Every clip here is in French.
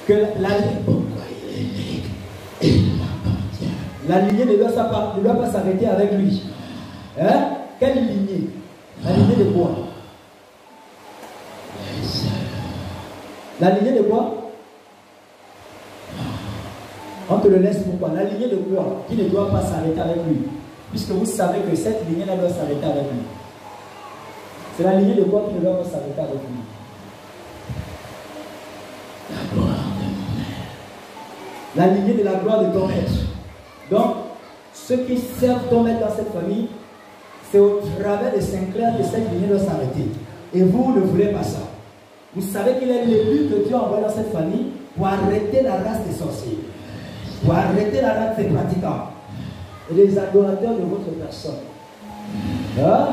Que la lignée ne doit pas s'arrêter avec lui. Hein? Quelle lignée? La lignée de quoi? La lignée de quoi? On te le laisse pourquoi? La lignée de quoi? Qui ne doit pas s'arrêter avec lui. Puisque vous savez que cette lignée-là doit s'arrêter avec lui. C'est la lignée de quoi qui ne doit pas s'arrêter avec lui? La gloire de mon maître. La lignée de la gloire de ton maître. Donc, ceux qui servent ton maître dans cette famille, c'est au travers de Saint-Clair que cette lignée doit s'arrêter. Et vous ne voulez pas ça. Vous savez qu'il est l'élu que Dieu a envoyé dans cette famille pour arrêter la race des sorciers, pour arrêter la race des pratiquants et des adorateurs de votre personne. Hein?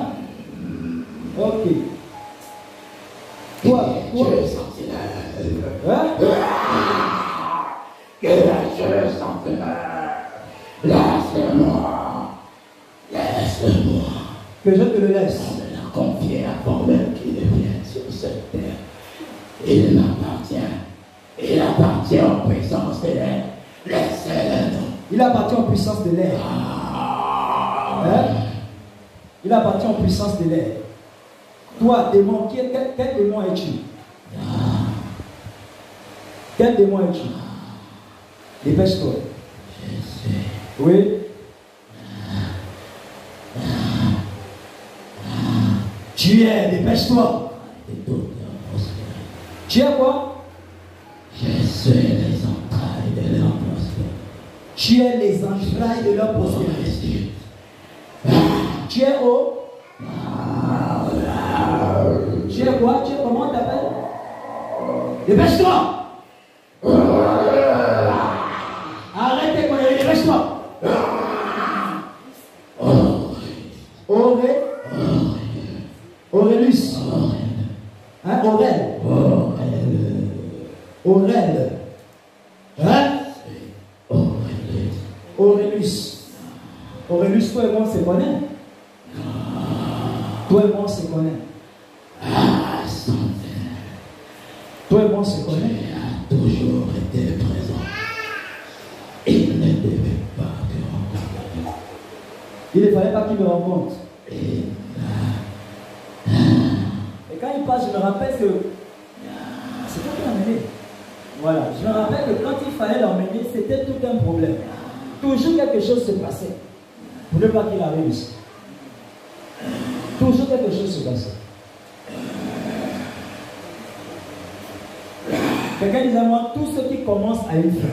Ok. Toi. Hein? Que je sente laisse-moi. Laisse-moi. Que je te le laisse. Je la confier avant même qu'il vienne sur cette terre. Il m'appartient. Il appartient aux puissances de l'air. Laissez-le. Il appartient aux puissances de l'air. Hein? Il appartient aux puissances de l'air. Toi, démon, quel démon es-tu? Quel démon es-tu? Dépêche-toi. Je sais. Oui. Tu es, dépêche-toi. Tu es quoi? Je suis les entrailles de leur prospérité. Tu es les entrailles de leur prospérité. Tu es où? Tu es quoi? Tu es comment on t'appelle? Dépêche-toi! Arrête tes conneries, dépêche-toi! Aurélus. Hein? Aurèle. Hein? Aurélus. Aurélus, toi et moi on se connaît. Toi et moi on se connaît. Toi et moi on se connaît. Tu as toujours été présent. Il ne devait pas te rencontrer. Il ne fallait pas qu'il me rencontre. Et quand il passe, je me rappelle que c'est toi qui l'as emmené. Voilà, je me rappelle que quand il fallait l'emmener, c'était tout un problème. Toujours quelque chose se passait pour ne pas qu'il arrive ici. Toujours quelque chose se passait. Quelqu'un disait à moi, tout ce qui commence à une fin.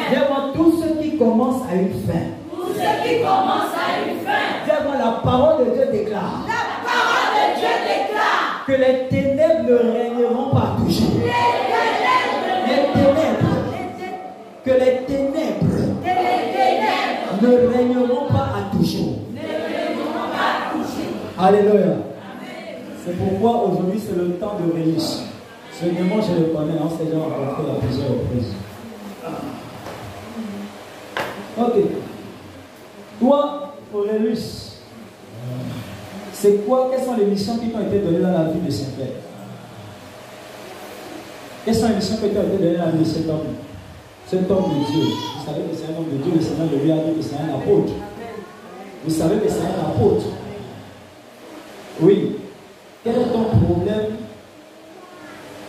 Dis-moi, tout ce qui commence à une fin. Tout ce qui commence à une fin. Dis-moi, la parole de Dieu déclare. La parole de Dieu déclare. Que les ténèbres ne régneront pas toujours. Les ténèbres. Que les ténèbres ne régneront pas à toujours. Alléluia. C'est pourquoi aujourd'hui c'est le temps de Rélus. Ce démon je le connais, on s'est déjà rencontré à plusieurs reprises. Ok. Toi, Aurélus, c'est quoi, quelles sont les missions qui t'ont été données dans la vie de Saint-Pierre? Quelles sont les missions qui t'ont été données dans la vie de cet homme? Cet homme de Dieu. Vous savez que c'est un homme de Dieu, le Seigneur lui a dit que c'est un apôtre. Vous savez que c'est un apôtre. Oui. Quel est ton problème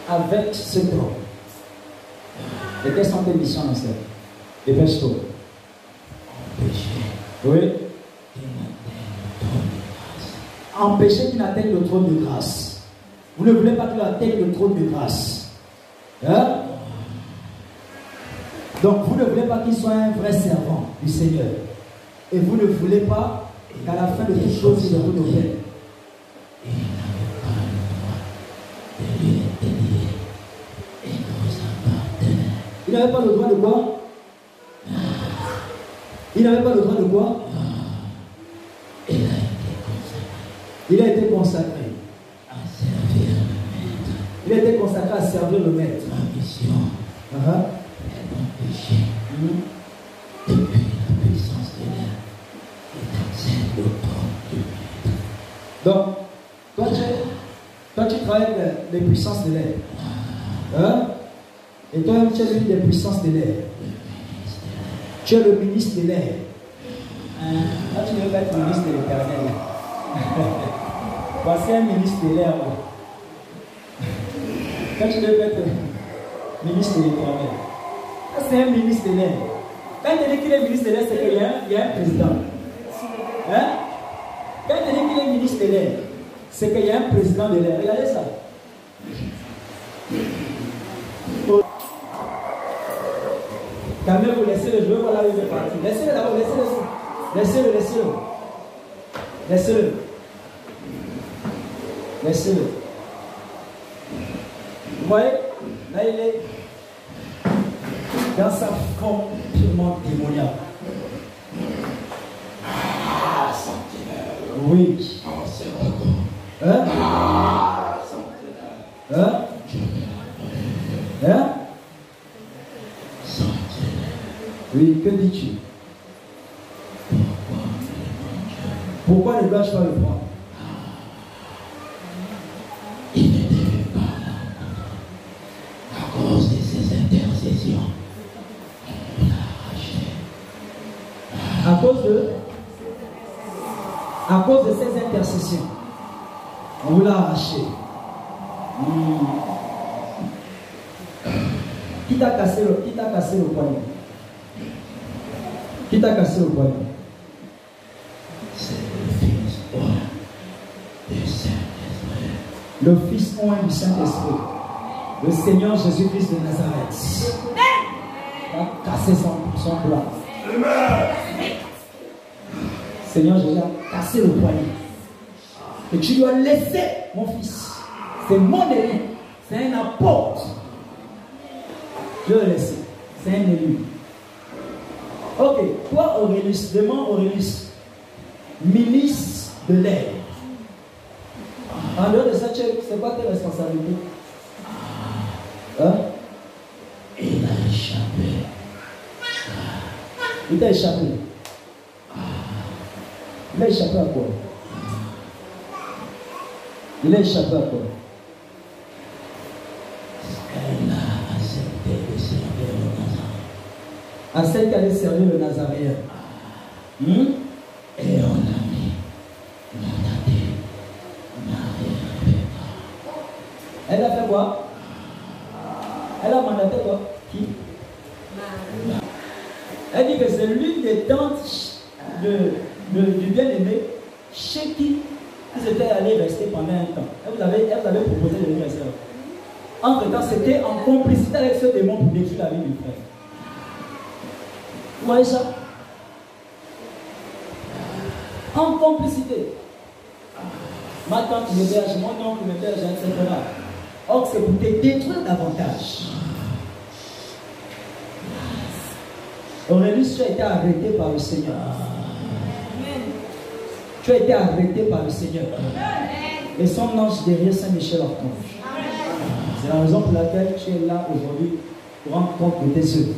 avec cet homme? Et quelles sont tes missions dans cette? Dépêche-toi. Oui. Empêcher qu'il atteigne le trône de grâce. Vous ne voulez pas qu'il atteigne le trône de grâce. Hein? Donc vous ne voulez pas qu'il soit un vrai servant du Seigneur. Et vous ne voulez pas qu'à la fin de toutes choses, il vous obéisse. Il n'avait pas le droit de quoi? Il n'avait pas le droit de quoi? Il a été consacré à servir le maître. Il a été consacré à servir le maître. Ma mission est d'empêcher depuis la puissance de l'air et d'accéder au trône du maître. Donc, toi tu travailles avec les puissances de l'air. Hein? Et toi, tu es l'une des puissances de l'air. Tu es le ministre de l'air. Là, tu ne veux pas être ministre de l'éternel. Voici un ministre de l'air. Quand tu veux être ministre de l'éternel. C'est un ministre de l'air. Quand tu dis qu'il est ministre de l'air, c'est qu'il y a un président. Hein? Quand tu dis qu'il est ministre de l'air, c'est qu'il y a un président de l'air. Regardez ça. Calmez-vous, laissez-le, je veux voir là où il est parti. Laissez-le d'abord, laissez-le. Laissez-le, laissez-le. Laissez-le. Laissez-le. Vous voyez? Là, il est dans sa forme purement démoniaque. Ah, Saint-Hilaire. Oui. Oh, c'est beaucoup. Hein? Ah, Saint-Hilaire. Hein? Hein? Oui, que dis-tu? Pourquoi ne dois-je pas le prendre? Il n'était pas là. À cause de ses intercessions, on l'a arraché. À cause de ses intercessions, on vous l'a arraché. Qui t'a cassé le poignet? Qui t'a cassé le poignet? C'est le Fils du Saint-Esprit. Le Fils oint du Saint-Esprit. Le Seigneur Jésus-Christ de Nazareth. Il a cassé son bras. Seigneur Jésus a cassé le poignet. Et tu dois laisser mon fils. C'est mon élu. C'est un apôtre. Je vais le laisser. C'est un élu. Ok, toi Aurélius, demande Aurélius, ministre de l'air. En dehors de ça, c'est quoi tes responsabilités? Hein? Il a échappé. Il t'a échappé. Il a échappé à quoi? Il a échappé à quoi? Elle a accepté de servir le Nazareth. À celle qui allait servir le Nazaréen. Et on a mis mandaté Marie-Rebecca. Elle a fait quoi? Elle a mandaté quoi? Qui? Elle dit que c'est l'une des tantes du bien-aimé chez qui ils étaient allés rester pendant un temps. Elle vous avait proposé de venir rester. Entre-temps, c'était en complicité avec ce démon pour détruire la vie du frère. Vous voyez ça? En complicité. Ma tante m'héberge, mon oncle m'héberge, etc. Or, c'est pour te détruire davantage. Aurélius, tu as été arrêté par le Seigneur. Tu as été arrêté par le Seigneur. Et son ange derrière Saint-Michel Archange. C'est la raison pour laquelle tu es là aujourd'hui pour rendre compte de tes œuvres.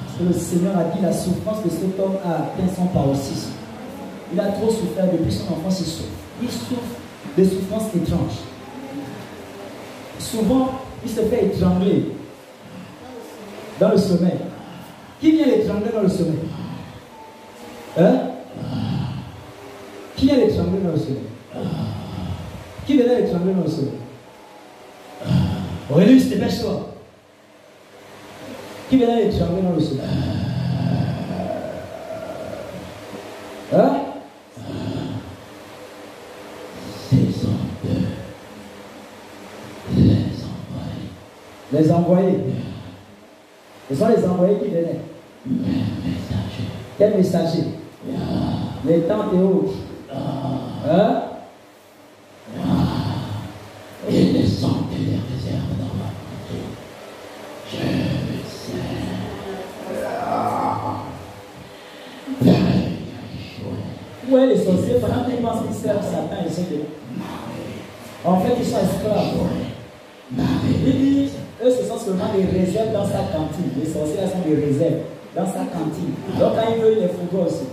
Parce que le Seigneur a dit la souffrance de cet homme a atteint son paroxysme. Il a trop souffert depuis son enfance, il souffre. Il souffre de souffrances étranges. Souvent, il se fait étrangler dans le sommeil. Qui vient l'étrangler dans le sommeil? Hein? Qui vient l'étrangler dans le sommeil? Qui vient l'étrangler dans le sommeil? Aurélius, dépêche-toi. Qui vient l'étrangler dans le sommeil? Hein? Les envoyés. Ce sont les envoyés qui venaient. Quels messagers? Les tantes et autres. Hein? Et les sang que les réserves dans ma patrie. Je sais. Ouais, les sorciers, pendant qu'ils pensent qu'ils servent Satan, ils sont des... En fait, ils sont esclaves. Il dit, eux, ce sont seulement des réserves dans sa cantine. Les sorciers, là, sont des réserves dans sa cantine. Donc, quand ils veulent, ils les foutent aussi.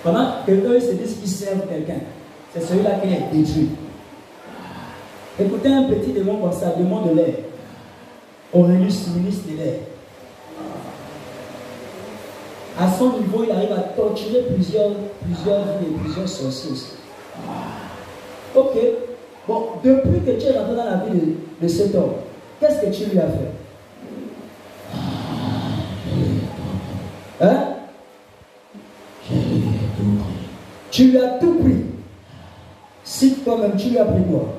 Pendant que eux se disent qu'ils servent quelqu'un, c'est celui-là qui est détruit. Écoutez un petit démon comme ça, démon de l'air. Aurélus, ministre de l'air. À son niveau, il arrive à torturer plusieurs vies et plusieurs sorciers. Ok. Bon, depuis que tu es rentré dans la vie de cet homme, qu'est-ce que tu lui as fait? Hein? Tu lui as tout pris. Si toi-même, tu lui as pris quoi?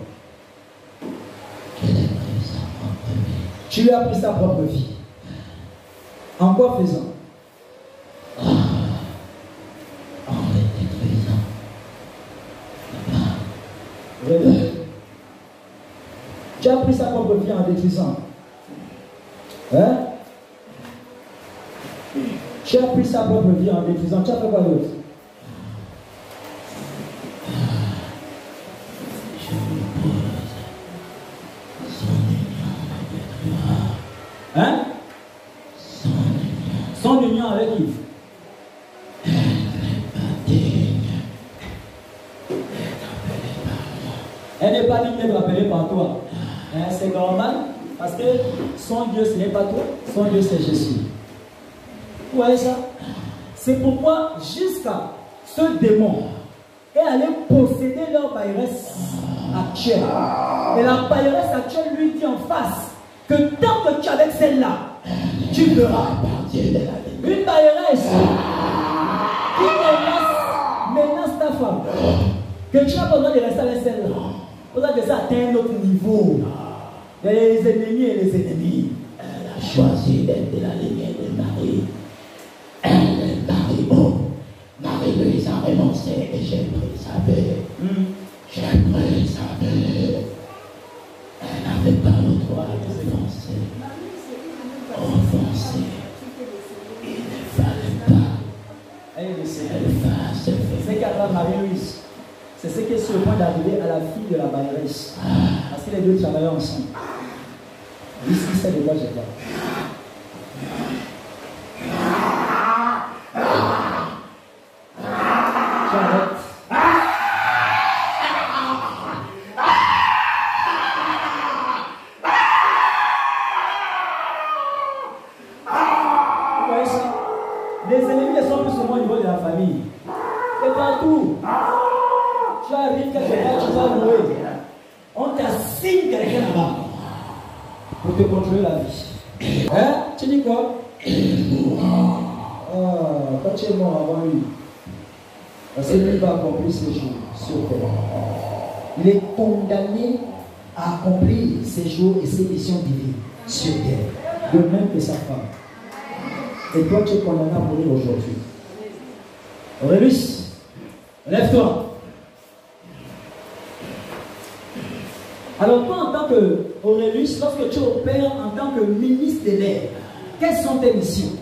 Tu lui as pris sa propre vie. En quoi faisant? Tu as pris sa propre vie en détruisant. Hein? Tu as pris sa propre vie en détruisant. Tu as fait quoi d'autre? Hein? Son union avec qui? Elle n'est pas digne d'être appelée par toi. Hein, c'est normal, parce que son Dieu, ce n'est pas toi, son Dieu, c'est Jésus. Vous voyez ça? C'est pourquoi, jusqu'à ce démon est allé posséder leur bailleresse actuelle. Et la bailleresse actuelle lui dit en face que tant que tu es avec celle-là, tu verras. Une bailleresse qui menace ta femme, que tu n'as pas besoin de rester avec celle-là. Vous avez déjà atteint un autre niveau. Les ennemis et les ennemis. Elle a choisi d'être de la lignée de Marie. Elle est Marie. Oh, Marie-Louise a renoncé et j'ai pris sa paix. J'ai pris sa paix. Elle n'avait pas le droit d'offenser. Offenser. Il ne fallait pas. Elle va se faire. C'est qu'à Marie-Louise. C'est ce qui est sur le point d'arriver à la fille de la bailleresse. Parce que les deux travaillaient ensemble. Ici, c'est de quoi je parle. Tu arrêtes. Vous voyez ça? Les ennemis ne sont plus seulement au niveau de la famille. C'est partout. Tu arrives quelque part, tu vas louer. On t'assigne quelqu'un là-bas pour te contrôler la vie. Hein? Tu dis quoi? Quand tu es mort avant lui, parce que lui va accomplir ses jours sur terre. Il est condamné à accomplir ses jours et ses missions divines sur terre. De même que sa femme. Et toi, tu es condamné à mourir aujourd'hui. Aurélus, lève-toi. Alors toi, en tant qu'Aurélus, lorsque tu opères en tant que ministre de l'air, quelles sont tes missions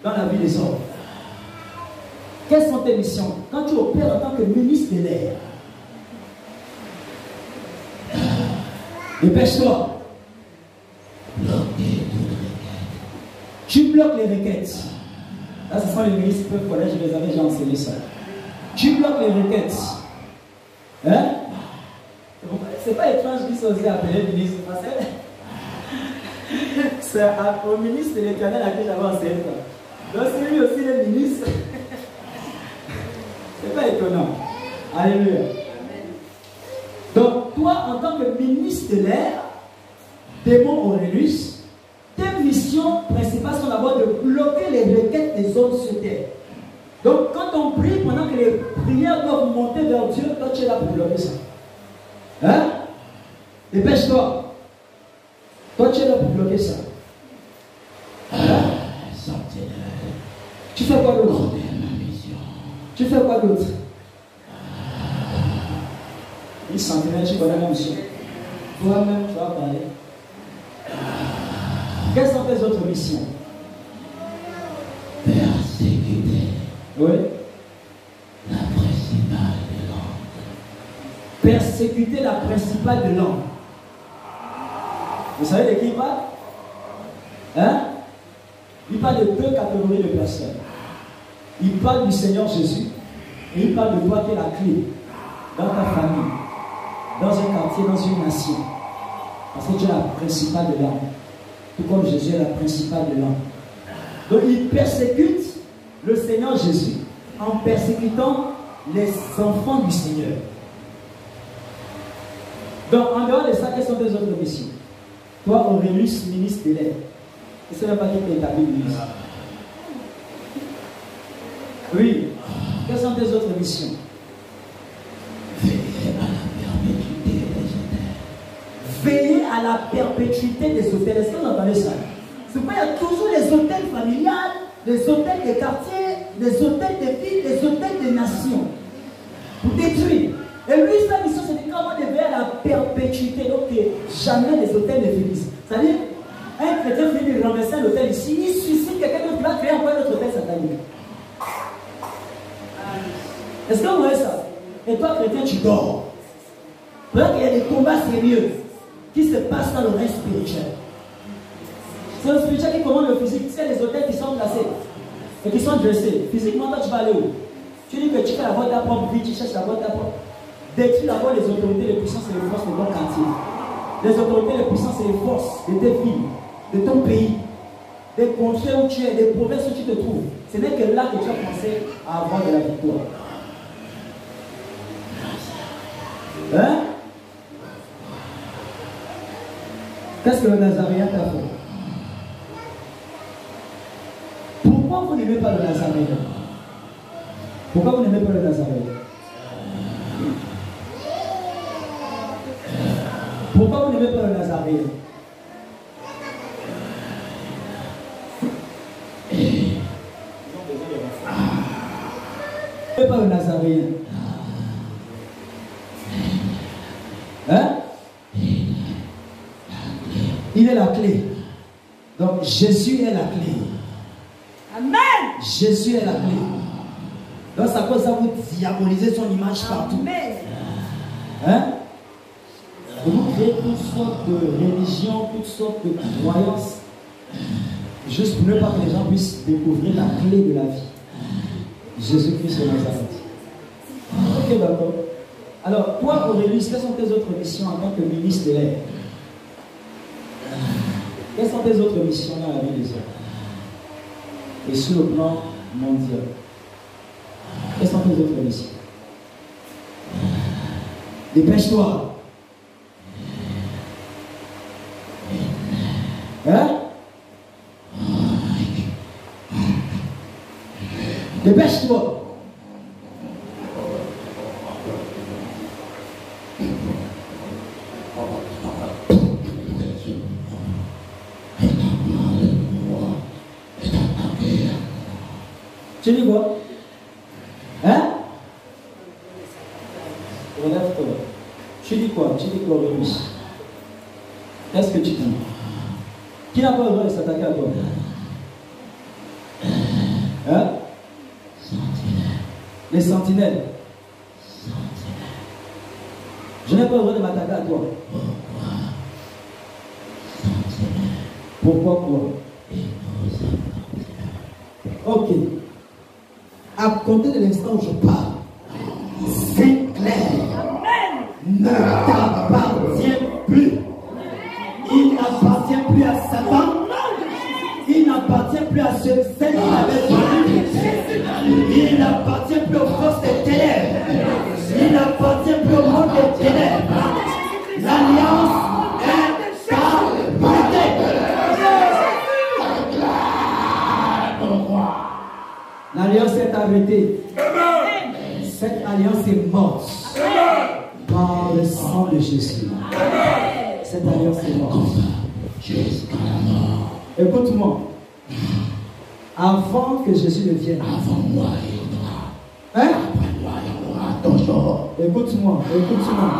dans la vie des hommes? Quelles sont tes missions quand tu opères en tant que ministre de l'air? Dépêche-toi. Tu bloques les requêtes. Là, ce sont les ministres qui peuvent connaître, je les avais déjà enseigné ça. Tu bloques les requêtes. Hein? C'est pas étrange qu'ils soient aussi appelés ministre, parce que c'est au ministre de l'Éternel à qui j'avais enseigné ça. Donc c'est lui aussi le ministre. C'est pas étonnant. Alléluia. Donc toi, en tant que ministre de l'air, démon Aurélus, tes missions principales sont d'abord de bloquer les requêtes des hommes sur terre. Donc quand on prie, pendant que les prières doivent monter vers Dieu, toi tu es là pour bloquer ça. Hein? Dépêche-toi. Toi, tu es là pour bloquer ça. Hein? Tu fais quoi d'autre? Tu fais quoi d'autre? Une sentinelle, tu connais ma mission. Toi-même, tu vas parler. Quelles sont tes autres missions? Persécuter. Oui. La principale de l'homme. Persécuter la principale de l'homme. Vous savez de qui il parle? Hein? Il parle de deux catégories de personnes. Il parle du Seigneur Jésus et il parle de toi qui es la clé dans ta famille. dans un quartier, dans une nation. Parce que tu es la principale de l'homme. Tout comme Jésus est la principale de l'homme. Donc il persécute le Seigneur Jésus en persécutant les enfants du Seigneur. Donc en dehors de ça, quelles sont tes autres missions? Toi, Aurélus, ministre de l'air. Est-ce que tu n'as pas dit que tu es établi ministre? Oui. Quelles sont tes autres missions? Veiller à la perpétuité des hôtels. Est-ce que vous entendez ça? C'est pourquoi il y a toujours les hôtels familiales, les hôtels des quartiers, les hôtels des villes, les hôtels des nations. Pour détruire. Et lui, sa mission, c'est de comment veiller à la perpétuité. Donc, jamais les hôtels ne finissent. C'est-à-dire, un chrétien finit de renverser l'hôtel ici, il suicide quelqu'un d'autre, va créer encore un autre hôtel satanique. Est-ce que vous voyez ça? Et toi, chrétien, tu dors. Peut-être qu'il y a des combats sérieux qui se passent dans le règne spirituel. C'est le spirituel qui commande le physique. C'est les hôtels qui sont placés et qui sont dressés. Physiquement, toi, tu vas aller où? Tu dis que tu fais la voie de ta propre vie, tu cherches la voie de ta propre. Détruis d'abord les autorités, les puissances et les forces de ton quartier. Les autorités, les puissances et les forces de tes villes, de ton pays, des contrées où tu es, des provinces où tu te trouves. Ce n'est que là que tu as pensé à avoir de la victoire. Hein? Qu'est-ce que le Nazaréen t'a fait? Pourquoi vous n'aimez pas le Nazaréen? Pourquoi vous n'aimez pas le Nazaréen? Pourquoi vous n'aimez pas le Nazaréen? Vous n'aimez pas le Nazaréen? Hein? Il est la clé. Donc Jésus est la clé. Amen. Jésus est la clé. Donc ça cause ça vous diaboliser son image partout. Amen. Hein? Vous créez toutes sortes de religions, toutes sortes de croyances, juste pour ne pas que les gens puissent découvrir la clé de la vie. Jésus-Christ de Nazareth. Ok, d'accord. Alors, toi, Aurélus, quelles sont tes autres missions en tant que ministre de l'air? Quelles sont tes autres missions dans la vie des hommes? Et sur le plan mondial? Quelles sont tes autres missions? Dépêche-toi. Hein? Dépêche-toi. Tu dis quoi? Hein? Relève-toi. Tu dis quoi? Tu dis quoi, Aurélus? Qu'est-ce que tu dis? Qui n'a pas le droit de s'attaquer à toi? Hein? Les sentinelles. Je n'ai pas le droit de m'attaquer à toi. Pourquoi quoi? Ok. À compter de l'instant où je parle, c'est clair. Ne t'appartient plus. Il n'appartient plus à Satan. Il n'appartient plus à ceux qui avaient vendu. Il n'appartient plus aux forces des ténèbres. Il n'appartient plus au monde des ténèbres. L'alliance est arrêtée. L'alliance est arrêtée. Cette alliance est morte. Par le sang de Jésus. Cette alliance est morte. Jusqu'à la mort. Écoute-moi. Avant que Jésus ne vienne. Avant moi, il y aura. Hein? Après moi, il y aura toujours. Écoute-moi, écoute-moi.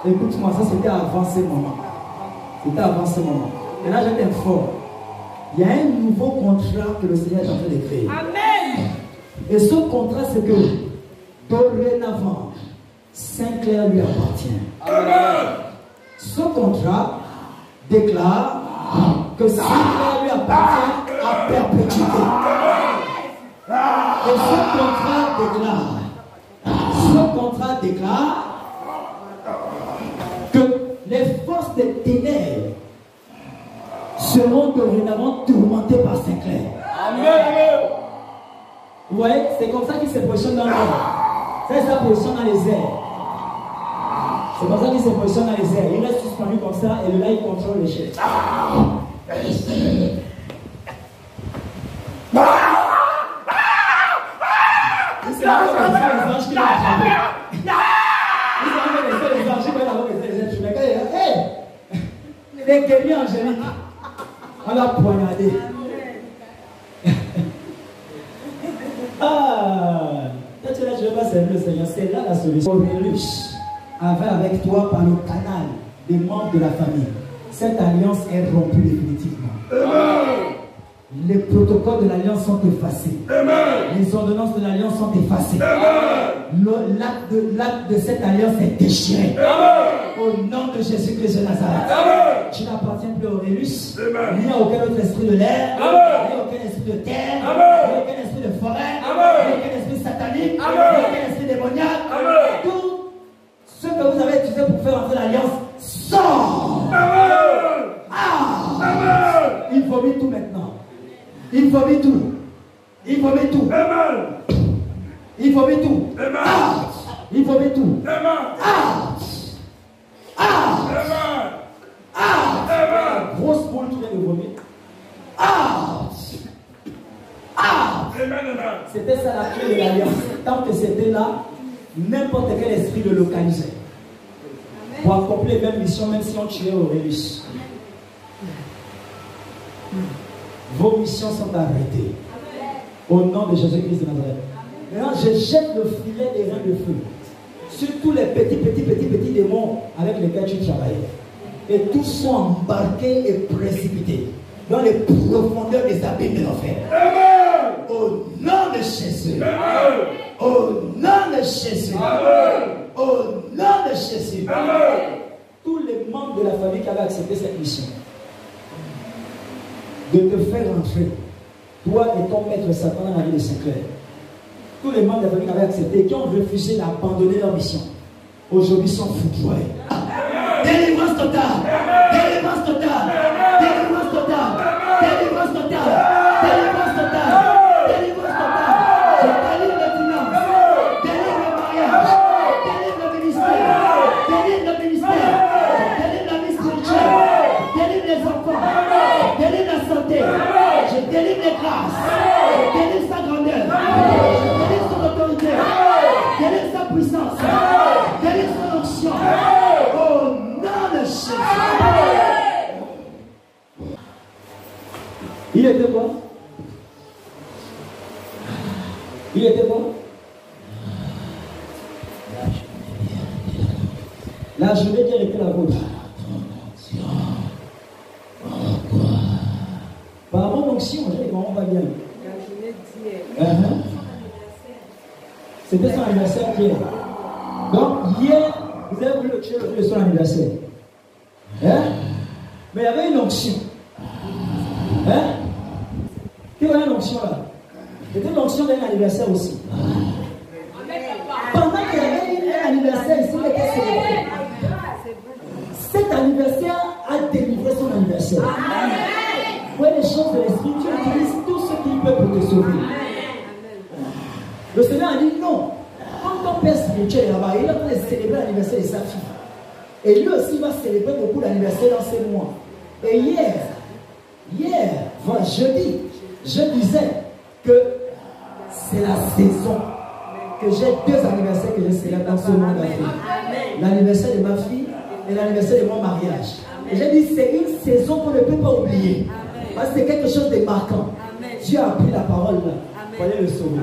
Écoute-moi, ça c'était avant ce moment. C'était avant ce moment. Et là, je t'informe. Il y a un nouveau contrat que le Seigneur est en train de créer. Amen. Et ce contrat, c'est que dorénavant, Saint-Clair lui appartient. Amen. Ce contrat déclare que Saint-Clair lui appartient à perpétuité. Et ce contrat déclare forces des ténèbres seront dorénavant tourmentées par Saint-Clair. Amen. Vous voyez, c'est comme ça qu'il se positionne dans l'air. C'est sa position dans les airs. C'est comme ça qu'il se positionne dans les airs. Il reste suspendu comme ça et là il contrôle les chefs. C'est là que les anges qui l'ont attrapé. Ils ont fait les anges qui l'ont attrapé. Mais quand il y a, les guerriers angéliques, on l'a poignardé. Ah, toi tu es là, je ne vais pas servir le Seigneur. C'est là la solution. Aurélus avait avec toi par le canal des membres de la famille. Cette alliance est rompue définitivement. Amen. Les protocoles de l'alliance sont effacés. Amen. Les ordonnances de l'alliance sont effacées. L'acte de cette alliance est déchiré. Amen. Au nom de Jésus-Christ de Nazareth. Amen. Tu n'appartiens plus à Aurélus. Il n'y a aucun autre esprit de l'air. Il n'y a aucun esprit de terre. Il n'y a aucun esprit de forêt. Il n'y a aucun esprit satanique. Il n'y a aucun esprit démoniaque. Tout ce que vous avez utilisé pour faire entrer l'alliance sort. Amen. Ah. Amen. Il vomit tout maintenant. Il vomit tout. Il vomit tout. Amen. Il vomit tout. Amen. Ah. Il vomit tout. Amen. Ah. Ah. Amen. Ah. Amen. Grosse boule qui vient de vomir. Ah. Ah. C'était ça la clé de l'alliance. Tant que c'était là, n'importe quel esprit le localisait. Pour accomplir les mêmes missions, même si on tuait Aurélus. Vos missions sont arrêtées. Au nom de Jésus-Christ de Nazareth. Maintenant, je jette le filet des reins de feu sur tous les petits démons avec lesquels tu travailles. Et tous sont embarqués et précipités dans les profondeurs des abîmes de l'enfer. Au nom de Jésus. Au nom de Jésus. Au nom de Jésus. Tous les membres de la famille qui avaient accepté cette mission de te faire entrer, toi et ton maître Satan dans la vie de Saint-Clair, tous les membres de la famille qui avaient accepté, qui ont refusé d'abandonner leur mission, aujourd'hui sont foudroyés. Délivrance totale. Délivrance totale. Délivrance totale. Délivrance totale. Délivrance totale. Délivrance totale. Je délivre les finances. Délivre le mariage. Délivre le ministère. Délivre le ministère. Délivre la vie spirituelle. Délivre les enfants. Délivre la santé. Je délivre les grâces. Je délivre sa grandeur. Je délivre son autorité. Je délivre sa puissance. Je délivre son onction. Au nom de Jésus. Il était bon. Il était bon. La journée qui était la vôtre. Par mon onction, j'ai dit comment on va bien. La journée d'hier. C'était son anniversaire hier. Donc hier, vous avez voulu le tuer le jour de son anniversaire. Hein? Mais il y avait une onction. Hein? Qui avait une onction là? C'était une onction d'un anniversaire aussi. Pendant qu'il y avait un anniversaire ici, il était célébré. Cet anniversaire a délivré son anniversaire. Vous voyez les choses de l'esprit, tu utilises tout ce qu'il peut pour te sauver. Le Seigneur a dit non. Quand ton père spirituel est là-bas, il est en train de célébrer l'anniversaire de sa fille. Et lui aussi va célébrer beaucoup d'anniversaires dans ces mois. Et hier, voilà, jeudi, je disais que c'est la saison que j'ai 2 anniversaires que je célèbre dans ce mois d'avril. L'anniversaire de ma fille et l'anniversaire de mon mariage. Et j'ai dit c'est une saison qu'on ne peut pas oublier. Parce que c'est quelque chose de marquant. Dieu a pris la parole là pour aller le sauver.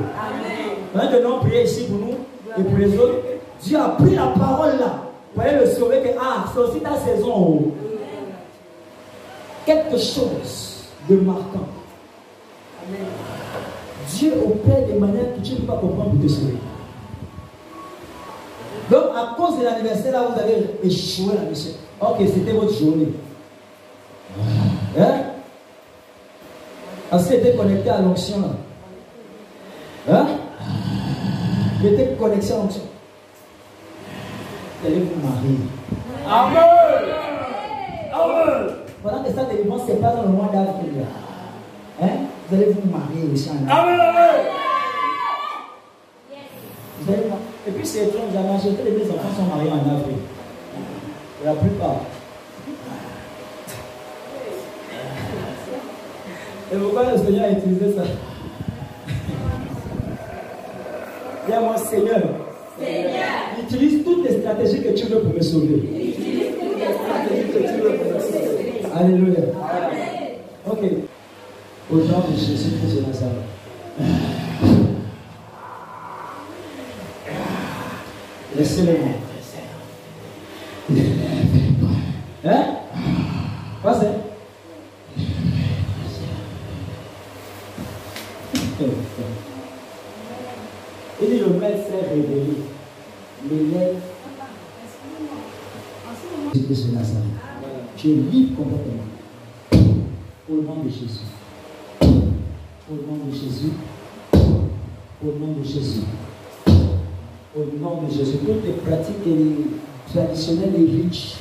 Maintenant, priez ici pour nous et pour les autres. Dieu a pris la parole là pour aller le sauver. Que, c'est aussi ta saison. Quelque chose de marquant. Dieu opère de manière que tu ne peux pas comprendre pour te sauver. Donc, à cause de l'anniversaire là, vous avez échoué la mission. Ok, c'était votre journée. Hein? Parce qu'il était connecté à l'onction là. Hein? Il était connecté à l'onction. Vous allez vous marier. Amen. pendant que sa délivrance se passe dans le mois d'avril, hein, vous allez vous marier aussi en Amen. Vous allez voir. Et puis c'est étrange, la majorité de mes enfants sont mariés en avril. La plupart. Et pourquoi le Seigneur a utilisé ça? Il y a mon Seigneur. Utilise toutes les stratégies que tu veux pour me sauver. Alléluia. Ok. Au nom de Jésus-Christ de Nazareth. Laissez-le moi. Hein? Quoi c'est? Il dit le maître s'est révélé. L'élève. Jésus de Nazareth. Tu es libre complètement. Au nom de Jésus. Au nom de Jésus. Au nom de Jésus. Au nom de Jésus. Toutes les pratiques traditionnelles et riches.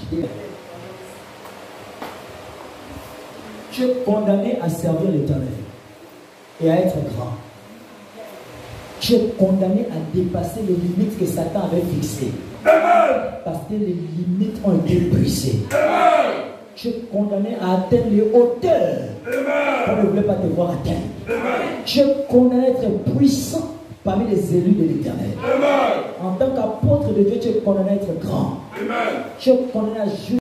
Tu es condamné à servir l'Éternel et à être grand. Tu es condamné à dépasser les limites que Satan avait fixées. Parce que les limites ont été brisées. Tu es condamné à atteindre les hauteurs qu'on ne voulait pas te voir atteindre. Tu es condamné à être puissant parmi les élus de l'Éternel. En tant qu'apôtre de Dieu, tu es condamné à être grand. Tu es condamné à juger.